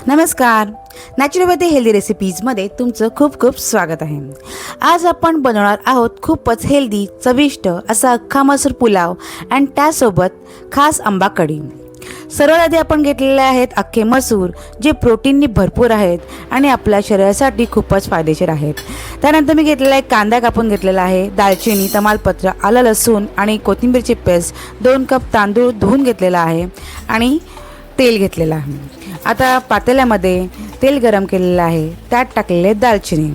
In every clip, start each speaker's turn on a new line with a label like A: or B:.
A: नमस्कार. Naturopathy healthy रेसिपीजमध्ये तुमचं खूप खूप स्वागत आहे. आज आपण बनवणार आहोत खूपच हेल्दी चविष्ट असा अख्खा मसूर पुलाव आणि त्यासोबत खास आंबा कढी. सर्वात आधी आपण घेतलेले आहेत अख्खे मसूर, जे प्रोटीननी भरपूर आहेत आणि आपल्या शरीरासाठी खूपच फायदेशीर आहेत. त्यानंतर मी घेतलेला एक कांदा कापून घेतलेला आहे, दालचिनी, तमालपत्र, आलं लसूण आणि कोथिंबीरची पेस्ट, 2 कप तांदूळ धुवून घेतलेला आहे आणि तेल घेतलेलं आहे. आता पातेल्यामध्ये तेल गरम केलेलं आहे, त्यात टाकलेले दालचिनी,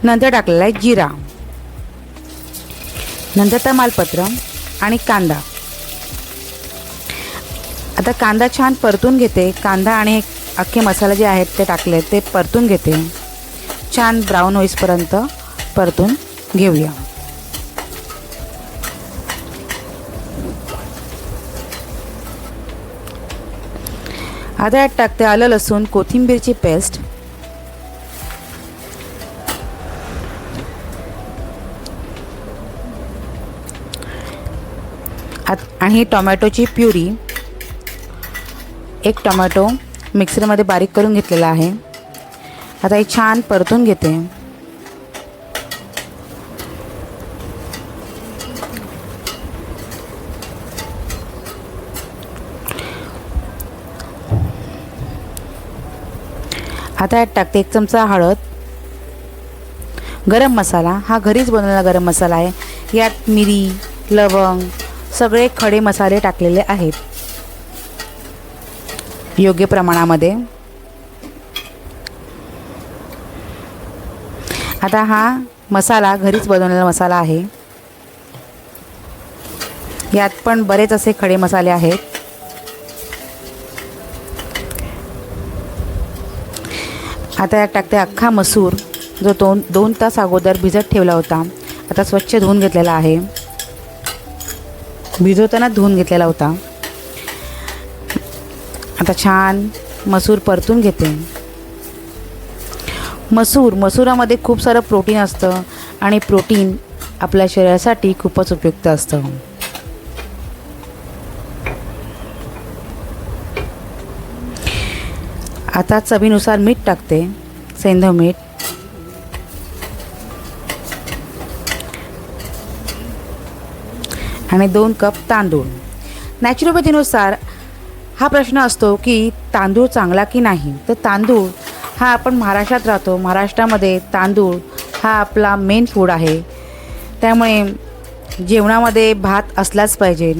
A: नंतर टाकलेला आहे जिरा, नंतर तमालपत्र आणि कांदा. आता कांदा छान परतून घेते. कांदा आणि अख्खे मसाले जे आहेत ते टाकले ते परतून घेते. छान ब्राऊन होईपर्यंत परतून घेऊया. आता यात टाकते आलं लसूण कोथिंबीरची पेस्ट, आणि टोमॅटोची प्युरी. एक टोमॅटो मिक्सरमध्ये बारीक करून घेतलेला आहे. आता हे छान परतून घेते. आता यात टाकते 1 चमचा हळद. गरम मसाला हा घरीच बनवलेला गरम मसाला आहे. यात मिरी, लवंग, सगळे खडे मसाले टाकलेले आहेत योग्य प्रमाणामध्ये. आता हा मसाला घरीच बनवलेला मसाला आहे. यात पण बरेच असे खडे मसाले आहेत. आता यात टाकते अख्खा मसूर, जो 2 तास अगोदर भिजत ठेवला होता. आता स्वच्छ धुवून घेतलेला आहे. भिजवताना धुवून घेतलेला होता. आता छान मसूर परतून घेते. मसुरामध्ये खूप सारं प्रोटीन असतं आणि प्रोटीन आपल्या शरीरासाठी खूपच उपयुक्त असतं. आता चवीनुसार मीठ टाकते, सेंधव मीठ. आणि 2 कप तांदूळ. नॅचरोपॅथीनुसार हा प्रश्न असतो की तांदूळ चांगला की नाही. तर तांदूळ हा, आपण महाराष्ट्रात राहतो, महाराष्ट्रामध्ये तांदूळ हा आपला मेन फूड आहे. त्यामुळे जेवणामध्ये भात असलाच पाहिजे,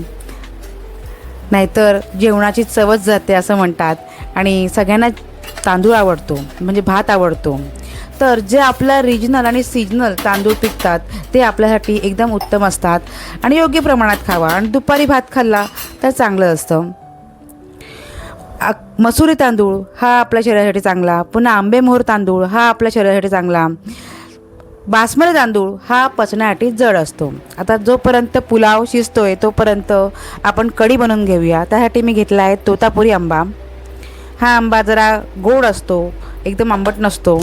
A: नाहीतर जेवणाची चवच जाते असं म्हणतात. आणि सगळ्यांना तांदूळ आवडतो, म्हणजे भात आवडतो. तर जे आपलं रिजनल आणि सीजनल तांदूळ पिकतात ते आपल्यासाठी एकदम उत्तम असतात आणि योग्य प्रमाणात खावा. आणि दुपारी भात खाल्ला तर चांगलं असतं. मसुरी तांदूळ हा आपल्या शरीरासाठी चांगला. पुन्हा आंबेमोहर तांदूळ हा आपल्या शरीरासाठी चांगला. बासमती तांदूळ हा पचण्यासाठी जड असतो. आता जोपर्यंत पुलाव शिजतोय तोपर्यंत आपण कढी बनवून घेऊया. त्यासाठी मी घेतला आहे तोतापुरी आंबा. हा आंबा जरा गोड असतो, एकदम आंबट नसतो,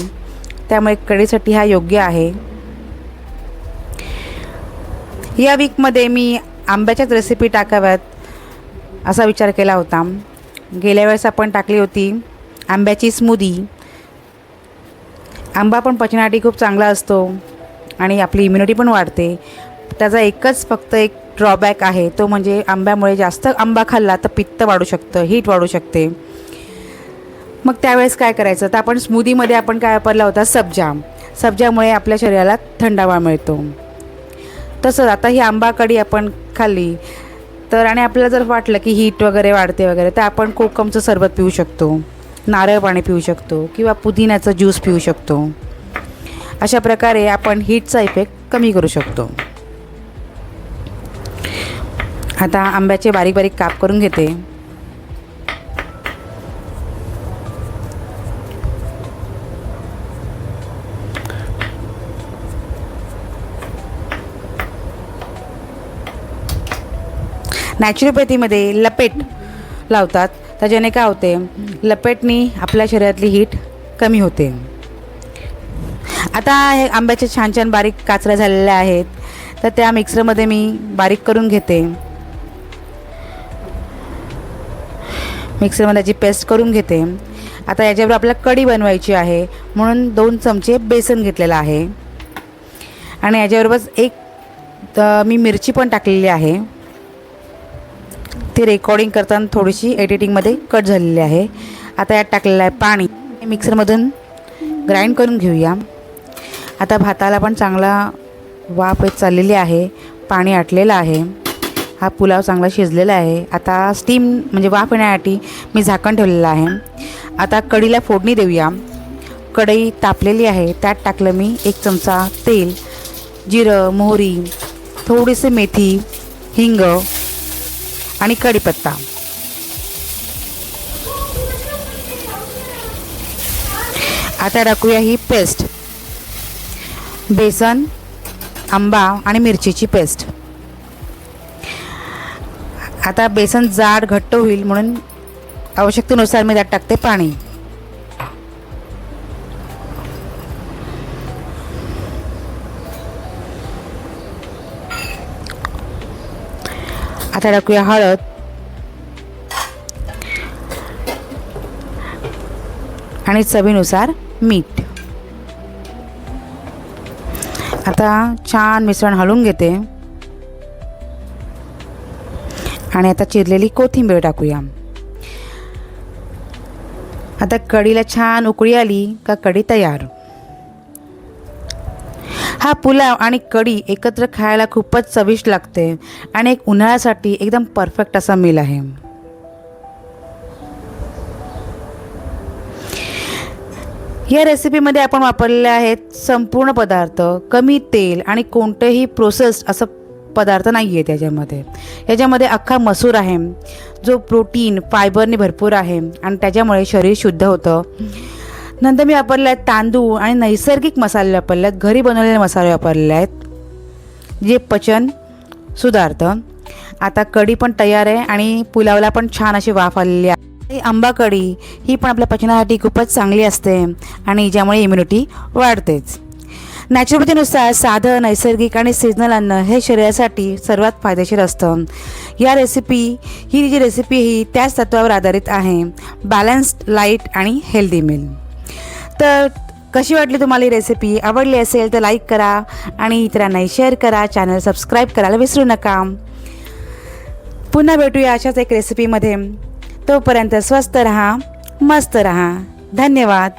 A: त्यामुळे कढीसाठी हा योग्य आहे. या वीकमध्ये मी आंब्याच्याच रेसिपी टाकाव्यात असा विचार केला होता. गेल्या वेळेस आपण टाकली होती आंब्याची स्मूदी. आंबा पण पचनासाठी खूप चांगला असतो आणि आपली इम्युनिटी पण वाढते. त्याचा फक्त एक ड्रॉबॅक आहे, तो म्हणजे आंब्यामुळे जास्त आंबा खाल्ला तर पित्त वाढू शकतं, हीट वाढू शकते. मग त्यावेळेस काय करायचं, तर आपण स्मूदीमध्ये आपण काय वापरला होता, सब्जामुळे आपल्या शरीराला थंडावा मिळतो. तसंच आता ही आंबा कढी आपण खाल्ली तर, आणि आपल्याला जर वाटलं की हीट वगैरे वाढते वगैरे, तर आपण कोकमचं सरबत पिऊ शकतो, नारळ पाणी पिऊ शकतो किंवा पुदिन्याचा ज्यूस पिऊ शकतो. अशा प्रकारे आपण हीटचा इफेक्ट कमी करू शकतो. आता आंब्याचे बारीक बारीक काप करून घेते. नॅचरोपॅथीमध्ये लपेट लावतात, त्याच्याने काय होते, लपेटनी आपल्या शरीरातली हीट कमी होते. आता हे आंब्याचे छान छान बारीक काचऱ्या झालेल्या आहेत, तर त्या मिक्सरमध्ये मी बारीक करून घेते. मिक्सरमध्ये त्याची पेस्ट करून घेते. आता याच्यावर आपल्याला कढी बनवायची आहे म्हणून 2 चमचे बेसन घेतलेलं आहे आणि याच्याबरोबरच एक मी मिरची पण टाकलेली आहे. ती रेकॉर्डिंग करताना थोडीशी एडिटिंगमध्ये कट झालेली आहे. आता यात टाकलेलं आहे पाणी. मिक्सरमधून ग्राइंड करून घेऊया. आता भाताला पण चांगला वाफ येत चाललेली आहे. पाणी आटलेलं आहे. हा पुलाव चांगला शिजलेला आहे. आता स्टीम म्हणजे वाफ येण्यासाठी मी झाकण ठेवलेलं आहे. आता कढीला फोडणी देऊया. कढई तापलेली आहे. त्यात टाकलं मी 1 चमचा तेल, जिरं, मोहरी, थोडीशी मेथी, हिंग आणि कढीपत्ता. आता टाकूया ही पेस्ट, बेसन, आंबा आणि मिरचीची पेस्ट. आता बेसन जाड घट्ट होईल म्हणून आवश्यकतेनुसार मी त्यात टाकते पाणी. आता टाकूया हळद आणि चवीनुसार मीठ. आता छान मिश्रण हलवून घेते आणि आता चिरलेली कोथिंबीर टाकूया. आता कढीला छान उकळी आली का कढी तयार. हा पुलाव आणि कढी एकत्र खायला खूपच चविष्ट लागते आणि एक उन्हाळ्यासाठी एकदम परफेक्ट असा मील आहे. या रेसिपीमध्ये आपण वापरलेले आहेत संपूर्ण पदार्थ, कमी तेल आणि कोणतेही प्रोसेस्ड असं पदार्थ नाही आहे त्याच्यामध्ये. याच्यामध्ये अख्खा मसूर आहे जो प्रोटीन फायबरने भरपूर आहे आणि त्याच्यामुळे शरीर शुद्ध होतं. नंतर मी वापरले आहेत तांदूळ आणि नैसर्गिक मसाले वापरले आहेत. घरी बनवलेले मसाले वापरले आहेत जे पचन सुधारतं. आता कढी पण तयार आहे आणि पुलावला पण छान अशी वाफ आलेली आहे. आंबा कढी ही पण आपल्या पचनासाठी खूपच चांगली असते आणि ज्यामुळे इम्युनिटी वाढतेच. नॅचरोपॅथीनुसार साधं, नैसर्गिक आणि सीझनल अन्न हे शरीरासाठी सर्वात फायदेशीर असतं. ही जी रेसिपी ही त्याच तत्वावर आधारित आहे, बॅलन्स्ड, लाईट आणि हेल्दी मील. तर कशी वाटली तुम्हाला ही रेसिपी? आवडली असेल तर लाईक करा आणि इतरांनाही शेअर करा. चॅनल सबस्क्राईब करायला विसरू नका. पुन्हा भेटूया अशाच एक रेसिपीमध्ये. तोपर्यंत स्वस्त रहा, मस्त रहा. धन्यवाद.